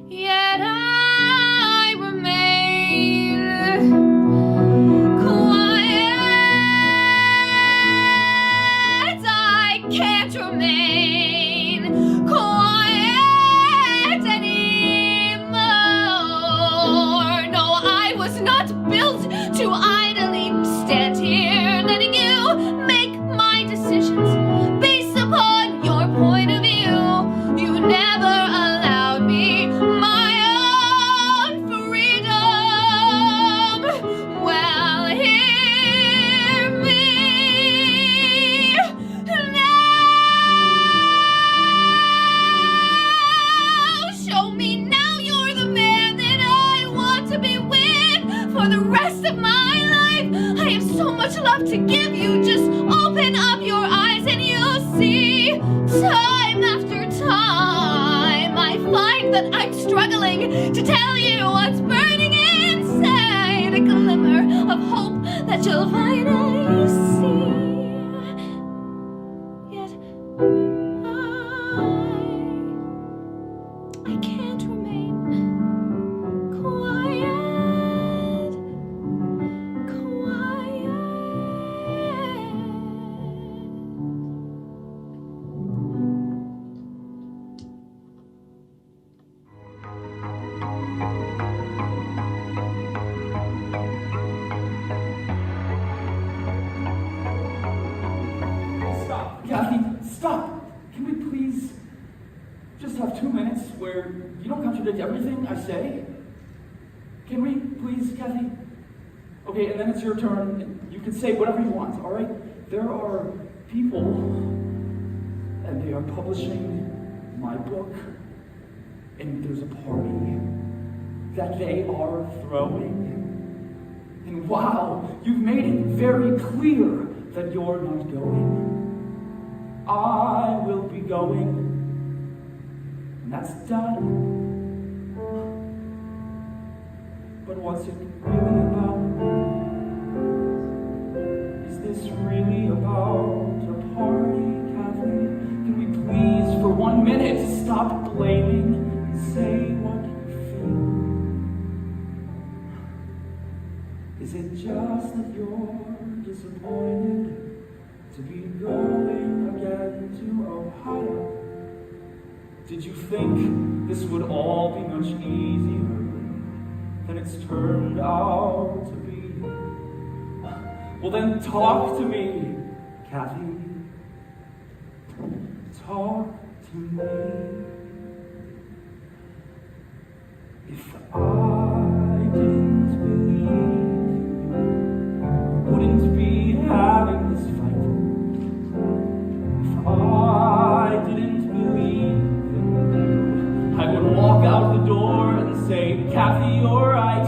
Yet I remain quiet. I can't remain quiet anymore. No, I was not built to idly stand here, letting you make my decisions based upon your point of view. You never allowed me my own freedom. Well, hear me now. Show me now you're the man that I want to be with for the rest of my life. I have so much love to give you. Just open up your eyes and you'll see. Time after time, I find that I'm struggling to tell you what's burning inside, a glimmer of hope that you'll finally see. Yet I can't remain quiet, quiet. Stop, Kathy, stop! Can we please just have 2 minutes where you don't contradict everything I say? Can we, please, Kathy? Okay, and then it's your turn, and you can say whatever you want, all right? There are people, and they are publishing my book, and there's a party that they are throwing. And wow, you've made it very clear that you're not going. I will be going, and that's done. But what's it really about? Is this really about a party, Kathy? Can we please, for 1 minute, stop blaming and say what you feel? Is it just that you're disappointed to be going again to Ohio? Did you think this would all be much easier than it's turned out to be? Well then talk to me, Kathy. Talk to me. If I didn't believe you, wouldn't be having this fight. If I didn't believe in you, I would walk out the door and say, Kathy, you're right.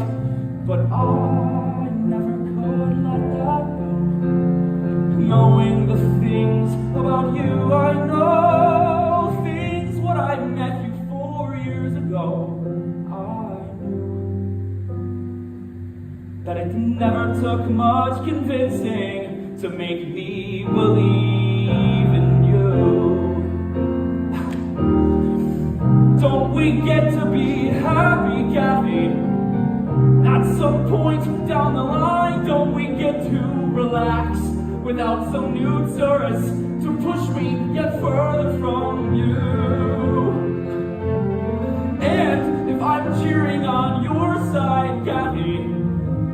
But I never could let that go. Knowing the things about you I know, things what I met you 4 years ago, I knew that it never took much convincing to make me believe in you. Don't we get to be happy, Kathy? At some point down the line, don't we get to relax without some new tourist to push me yet further from you? And if I'm cheering on your side, Kathy,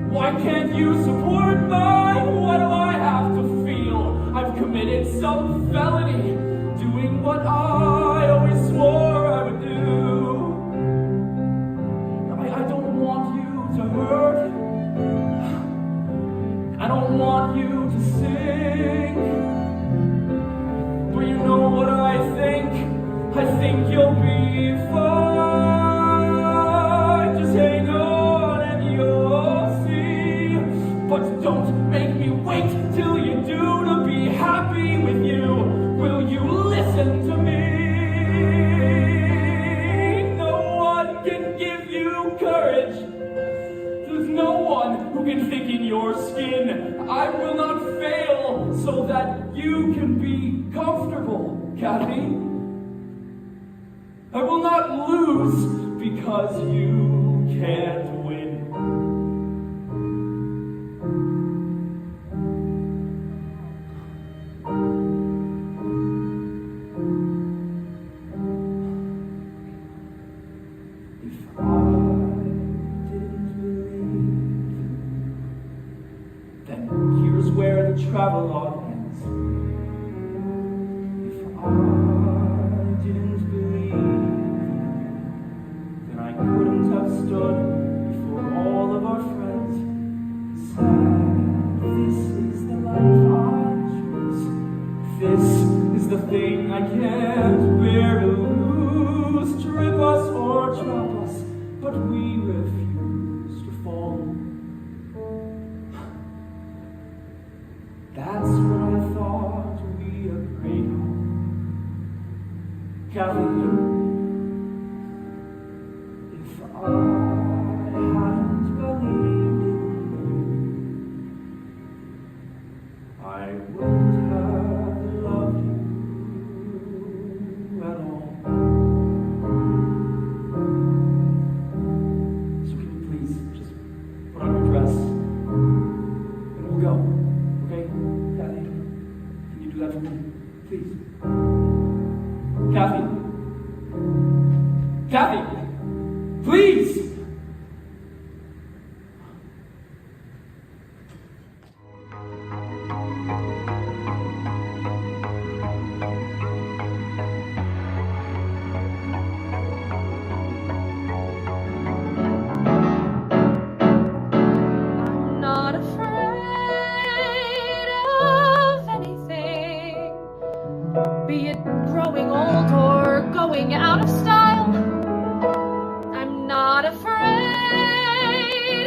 why can't you support mine? What do I have to feel? I've committed some felony, doing what I always swore I would do. I don't want you to hurt. I don't want you to sing. But you know what I think? I think you'll be fine. Just hang on and you'll see. But don't make me wait till you do to be happy with you. Will you listen to me? No one can give you courage. There's no one who can think in your skin. I will not fail so that you can be comfortable, Kathy. I will not lose because you can't win. Travel log ends. If I didn't believe, then I couldn't have stood before all of our friends and said, this is the life I choose. This is the thing I can't bear to lose. Trip us or trap us, but we refuse to fall. That's what I thought we agreed on. Kathy, if I hadn't believed in you, I wouldn't have loved you at all. So can you please just put on your dress and we'll go. Okay, Kathy, can you do that for me, please? Kathy, Kathy, please. Be it growing old or going out of style, I'm not afraid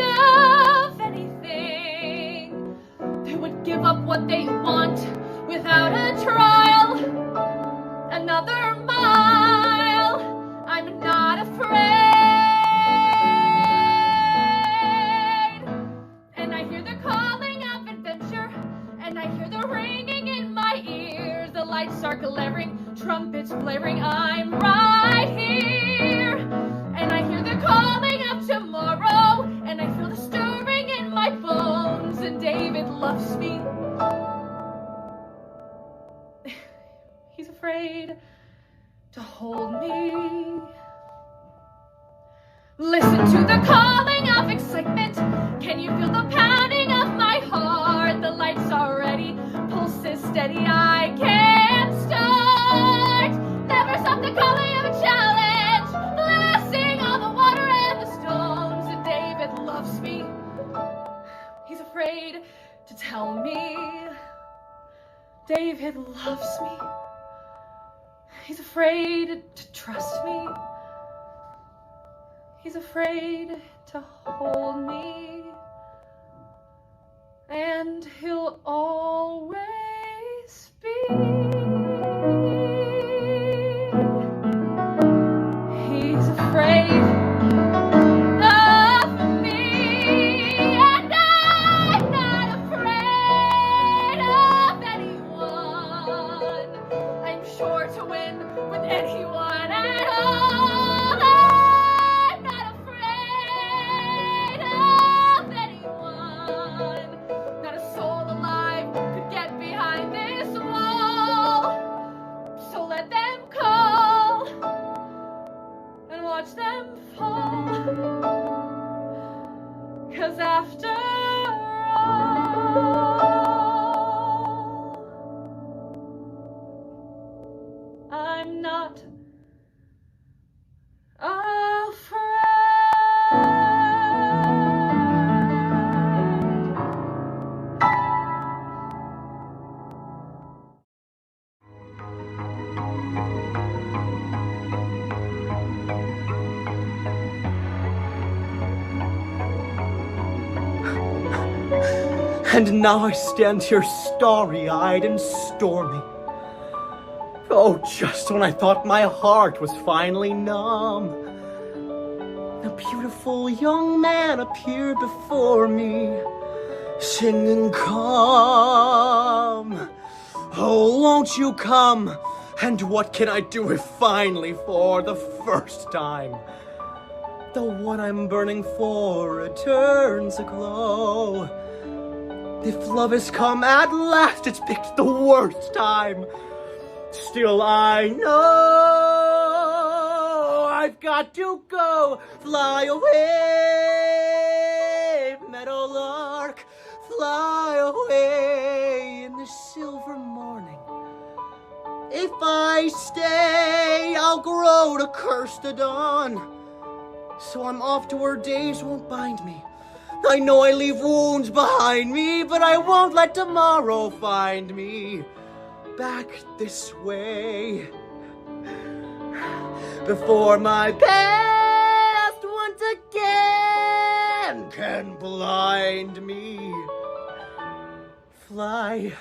of anything. They would give up what they want without a trial. Another mile, I'm not afraid. And I hear the calling of adventure, and I hear the ringing in my ears. The lights are glaring, trumpets blaring, I'm right here. And I hear the calling of tomorrow, and I feel the stirring in my bones. And David loves me. He's afraid to hold me. Listen to the calling of excitement. Can you feel the pounding of my heart? The lights are ready, pulse is steady, I can't start. Never stop the calling of a challenge, blasting all the water and the stones. And David loves me. He's afraid to tell me. David loves me. He's afraid to trust me. He's afraid to hold me. And he'll always be. He's afraid of me. And I'm not afraid of anyone. I'm sure to win with anyone at all. I'm not afraid of anyone. Not a soul alive could get behind this wall. So let them call and watch them fall. 'Cause after all, I'm not And now I stand here starry-eyed and stormy. Oh, just when I thought my heart was finally numb, a beautiful young man appeared before me, singing, "Come, oh, won't you come? And what can I do if finally for the first time the one I'm burning for returns aglow? If love has come at last, it's picked the worst time. Still I know I've got to go. Fly away, meadowlark, fly away in the silver morning. If I stay, I'll grow to curse the dawn. So I'm off to where days won't bind me. I know I leave wounds behind me, but I won't let tomorrow find me back this way. Before my past once again can blind me. Fly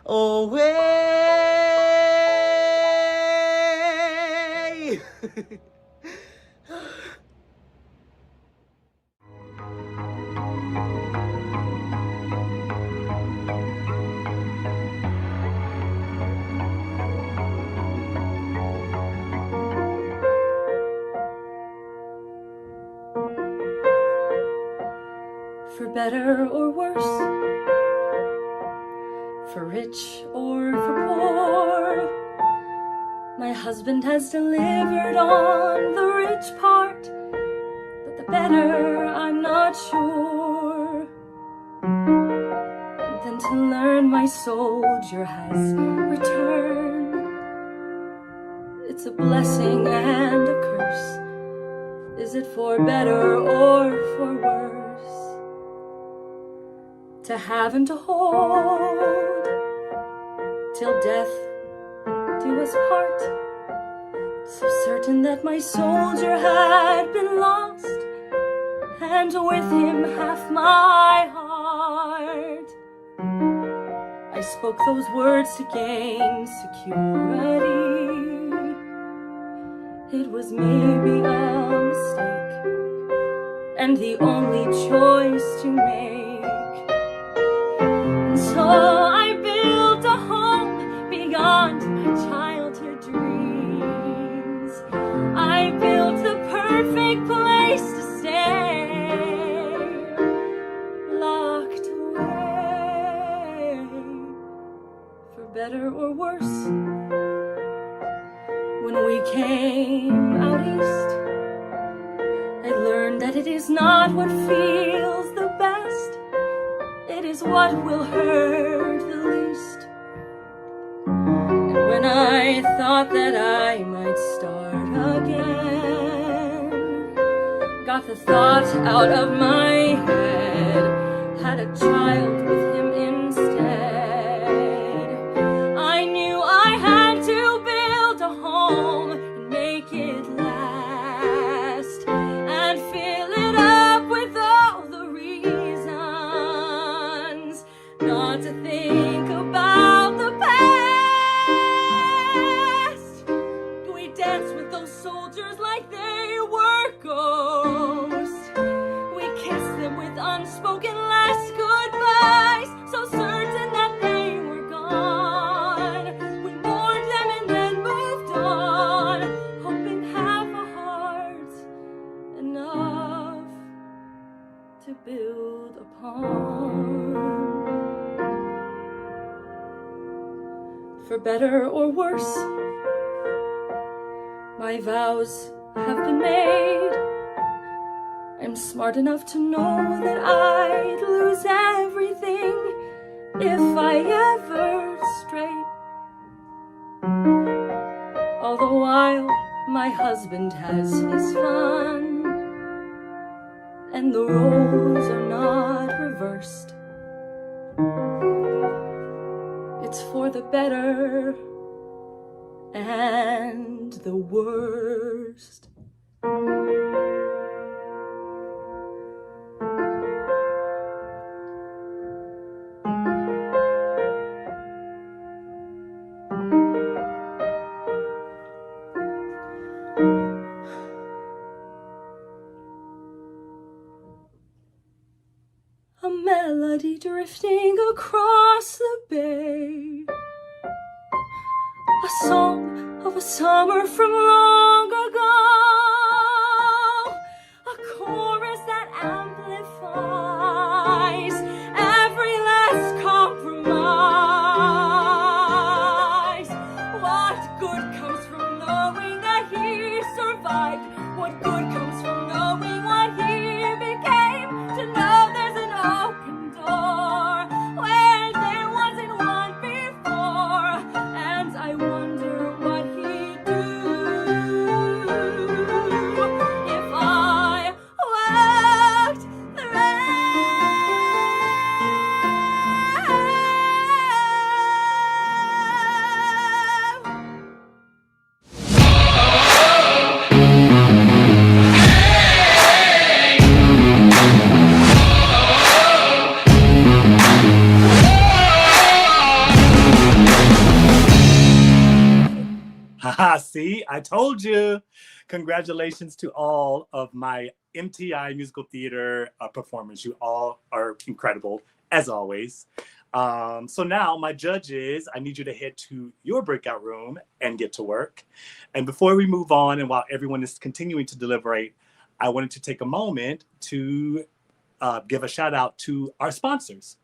away. For better or worse, for rich or for poor, my husband has delivered on the rich part, but the better I'm not sure. And then to learn my soldier has returned. It's a blessing and a curse. Is it for better or for worse? To have and to hold till death do us part. So certain that my soldier had been lost, and with him half my heart. I spoke those words to gain security. It was maybe a mistake, and the only choice to make. And so I built a home beyond my childhood dreams. I built the perfect place to stay, locked away, for better or worse. When we came out east, I learned that it is not what feels the best, it is what will hurt the least. And when I thought that I might start again, got the thought out of my head, had a child with him instead. I knew I had to build a home and make it last, and fill it up with all the reasons not to think about the past. We danced with those soldiers like they were ghosts. We kissed them with unspoken last goodbyes, so certain that they were gone. We mourned them and then moved on, hoping half a heart enough to build upon. For better or worse, my vows have been made. I'm smart enough to know that I'd lose everything if I ever strayed. All the while my husband has his fun, and the roles are not reversed. It's for the better and the worst. A melody drifting across the bay, a song of a summer from long ago, a chorus that amplifies every last compromise. What good comes from knowing that he survived? What good comes from knowing what he became? To know there's an open door where there wasn't one before, and I wonder what he'd do if I walked the Haha, see, I told you. Congratulations to all of my MTI musical theater performers. You all are incredible, as always. So now, my judges, I need you to head to your breakout room and get to work. And before we move on, and while everyone is continuing to deliberate, I wanted to take a moment to give a shout out to our sponsors.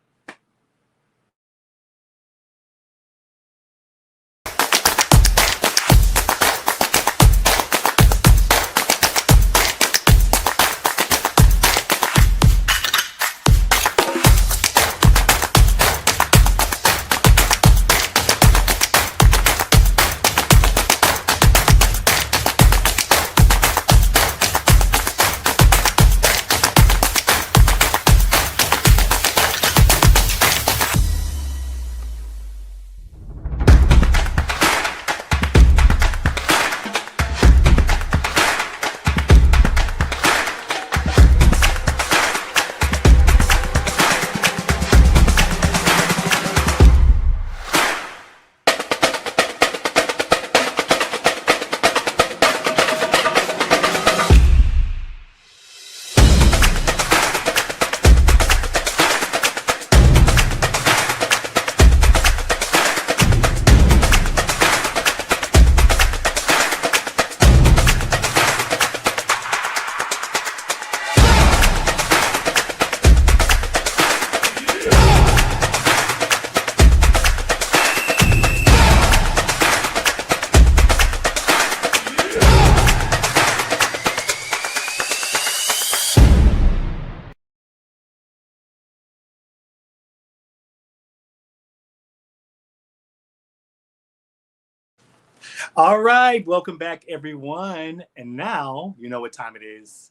All right, welcome back, everyone. And now you know what time it is.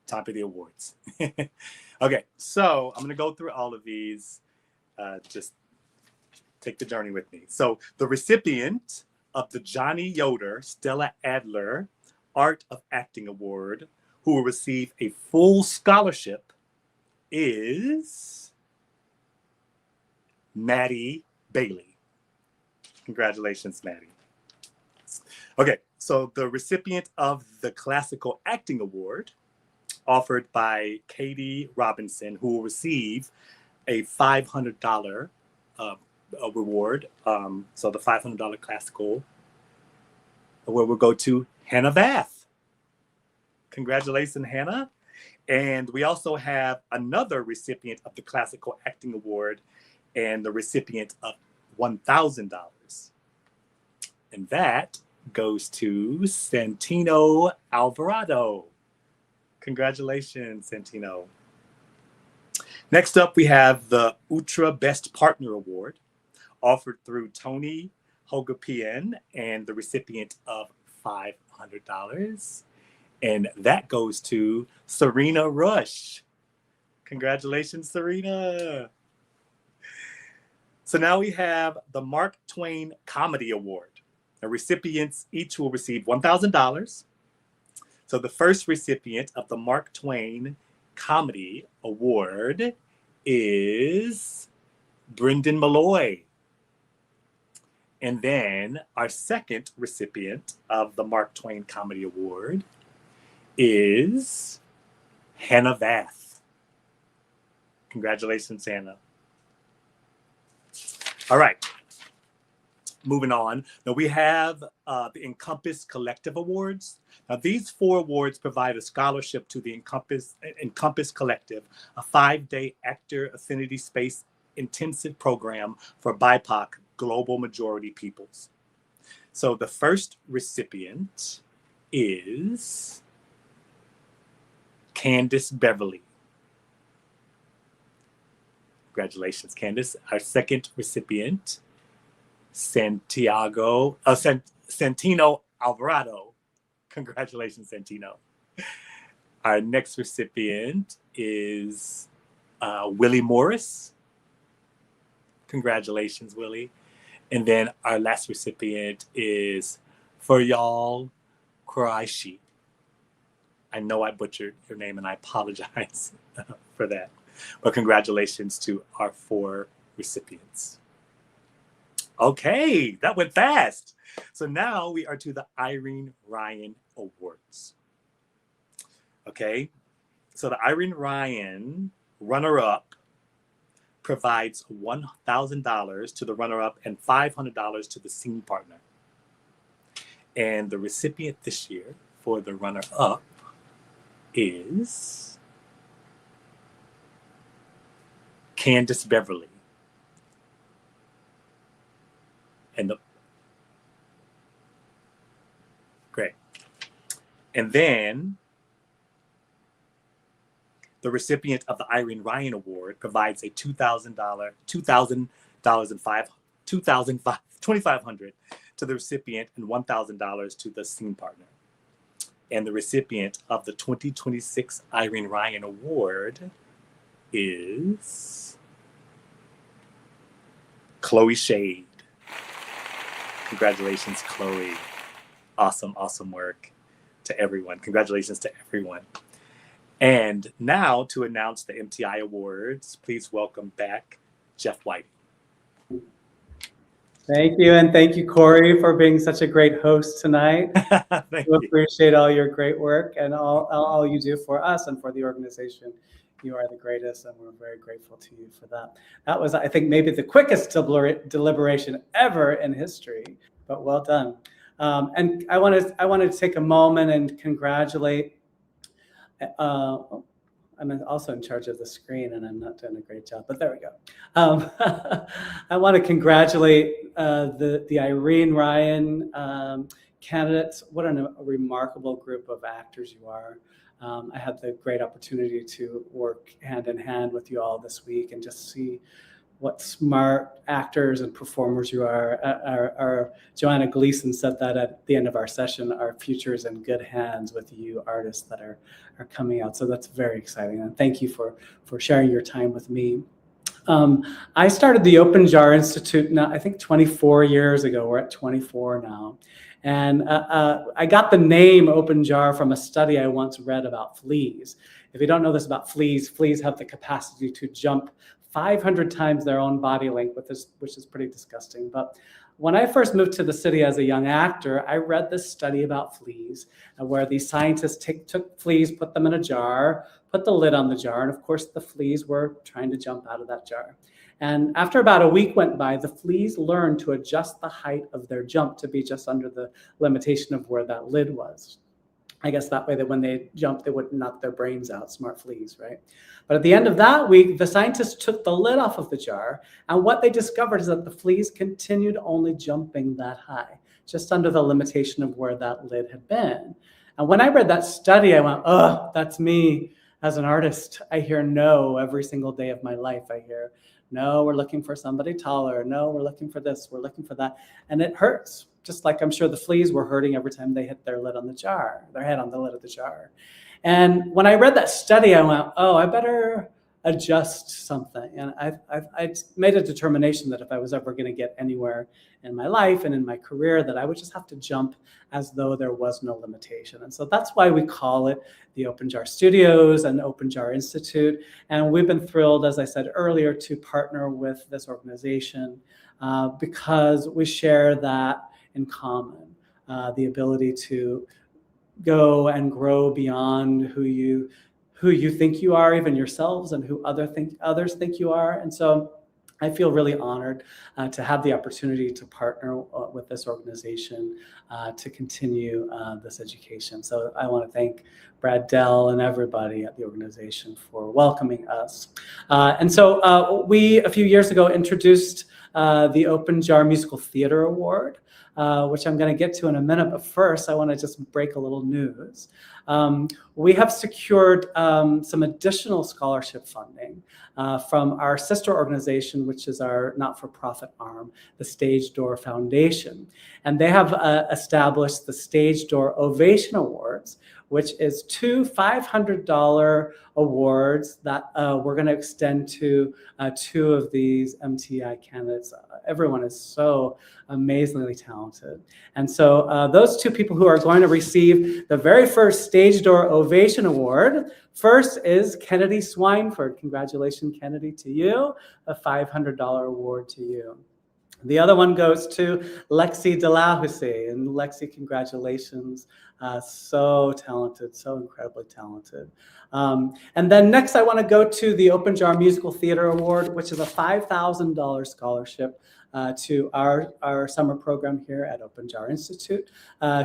Time for the awards. Okay, so I'm going to go through all of these. Just take the journey with me. So the recipient of the Johnny Yoder Stella Adler Art of Acting Award, who will receive a full scholarship, is Maddie Bailey. Congratulations, Maddie. Okay, so the recipient of the Classical Acting Award, offered by Katie Robinson, who will receive a $500 reward. So the $500 classical award will go to Hannah Vath. Congratulations, Hannah. And we also have another recipient of the Classical Acting Award and the recipient of $1,000. And that goes to Santino Alvarado. Congratulations, Santino. Next up, we have the Ultra Best Partner Award, offered through Tony Hogapian and the recipient of $500. And that goes to Serena Rush. Congratulations, Serena. So now we have the Mark Twain Comedy Award. The recipients each will receive $1,000. So the first recipient of the Mark Twain Comedy Award is Brendan Malloy. And then our second recipient of the Mark Twain Comedy Award is Hannah Vath. Congratulations, Hannah. All right. Moving on. Now we have the Encompass Collective Awards. Now these 4 awards provide a scholarship to the Encompass Collective, a 5-day actor affinity space intensive program for BIPOC global majority peoples. So the first recipient is Candace Beverly. Congratulations, Candace. Our second recipient, Santino Alvarado. Congratulations, Santino. Our next recipient is Willie Morris. Congratulations, Willie. And then our last recipient is Faryal Qureshi. I know I butchered your name and I apologize for that. But congratulations to our 4 recipients. Okay, that went fast. So now we are to the Irene Ryan Awards. Okay, so the Irene Ryan runner-up provides $1,000 to the runner-up and $500 to the scene partner. And the recipient this year for the runner-up is Candace Beverly. And great. And then the recipient of the Irene Ryan Award provides a $2,500 to the recipient and $1,000 to the scene partner. And the recipient of the 2026 Irene Ryan Award is Chloe Shade. Congratulations, Chloe. Awesome, awesome work to everyone. Congratulations to everyone. And now to announce the MTI Awards, please welcome back Jeff White. Thank you, and thank you, Corey, for being such a great host tonight. We appreciate all your great work and all you do for us and for the organization. You are the greatest, and we're very grateful to you for that. That was, I think, maybe the quickest deliberation ever in history, but well done. And I wanted to take a moment and congratulate. I'm also in charge of the screen, and I'm not doing a great job, but there we go. I want to congratulate the Irene Ryan candidates. What a remarkable group of actors you are. I had the great opportunity to work hand in hand with you all this week and just see what smart actors and performers you are. Our Joanna Gleason said that at the end of our session, our future is in good hands with you artists that are coming out. So that's very exciting. And thank you for sharing your time with me. I started the Open Jar Institute now, I think 24 years ago. We're at 24 now. And I got the name Open Jar from a study I once read about fleas. If you don't know this about fleas, fleas have the capacity to jump 500 times their own body length, which is pretty disgusting. But when I first moved to the city as a young actor, I read this study about fleas where these scientists took fleas, put them in a jar, put the lid on the jar, and of course the fleas were trying to jump out of that jar. And after about a week went by, the fleas learned to adjust the height of their jump to be just under the limitation of where that lid was. I guess that way that when they jumped, they wouldn't knock their brains out, smart fleas, right? But at the end of that week, the scientists took the lid off of the jar, and what they discovered is that the fleas continued only jumping that high, just under the limitation of where that lid had been. And when I read that study, I went, oh, that's me as an artist. I hear no every single day of my life. I hear, no, we're looking for somebody taller. No, we're looking for this, we're looking for that. And it hurts, just like I'm sure the fleas were hurting every time they hit their lid on the jar, their head on the lid of the jar. And when I read that study, I went, oh, I better adjust something. And I made a determination that if I was ever going to get anywhere in my life and in my career, that I would just have to jump as though there was no limitation. And so that's why we call it the Open Jar Studios and Open Jar Institute. And we've been thrilled, as I said earlier, to partner with this organization because we share that in common, the ability to go and grow beyond who you think you are, even yourselves, and who others think you are. And so I feel really honored to have the opportunity to partner with this organization to continue this education. So I want to thank Brad Dell and everybody at the organization for welcoming us. And so we, a few years ago, introduced the Open Jar Musical Theater Award, which I'm going to get to in a minute. But first, I want to just break a little news. We have secured some additional scholarship funding from our sister organization, which is our not-for-profit arm, the Stage Door Foundation. And they have established the Stage Door Ovation Awards, which is two $500 awards that we're going to extend to two of these MTI candidates. Everyone is so amazingly talented. And so those two people who are going to receive the very first Stage Door Ovation Award, first is Kennedy Swineford. Congratulations, Kennedy, to you. A $500 award to you. The other one goes to Lexi Delahousie. And Lexi, congratulations. So talented, so incredibly talented. And then next, I want to go to the Open Jar Musical Theater Award, which is a $5,000 scholarship to our summer program here at Open Jar Institute.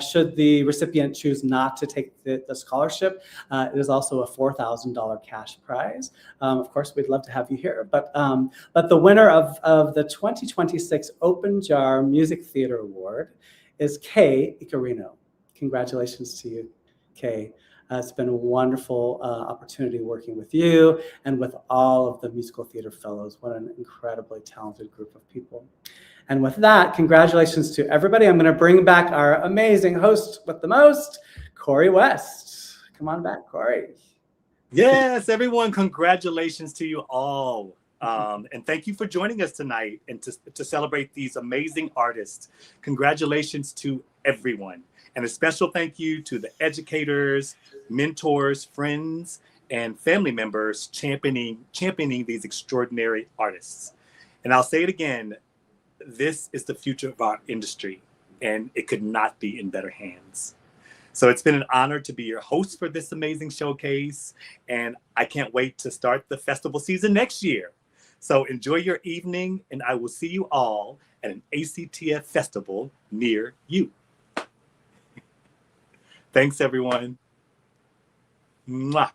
Should the recipient choose not to take the scholarship, it is also a $4,000 cash prize. Of course, we'd love to have you here, but the winner of the 2026 Open Jar Music Theater Award is Kay Icarino. Congratulations to you, Kay. It's been a wonderful opportunity working with you and with all of the musical theater fellows. What an incredibly talented group of people. And with that, congratulations to everybody. I'm going to bring back our amazing host with the most, Corey West. Come on back, Corey. Yes, everyone, congratulations to you all. And thank you for joining us tonight and to celebrate these amazing artists. Congratulations to everyone. And a special thank you to the educators, mentors, friends, and family members championing these extraordinary artists. And I'll say it again, this is the future of our industry, and it could not be in better hands. So it's been an honor to be your host for this amazing showcase, and I can't wait to start the festival season next year. So enjoy your evening, and I will see you all at an ACTF festival near you. Thanks, everyone. Mwah.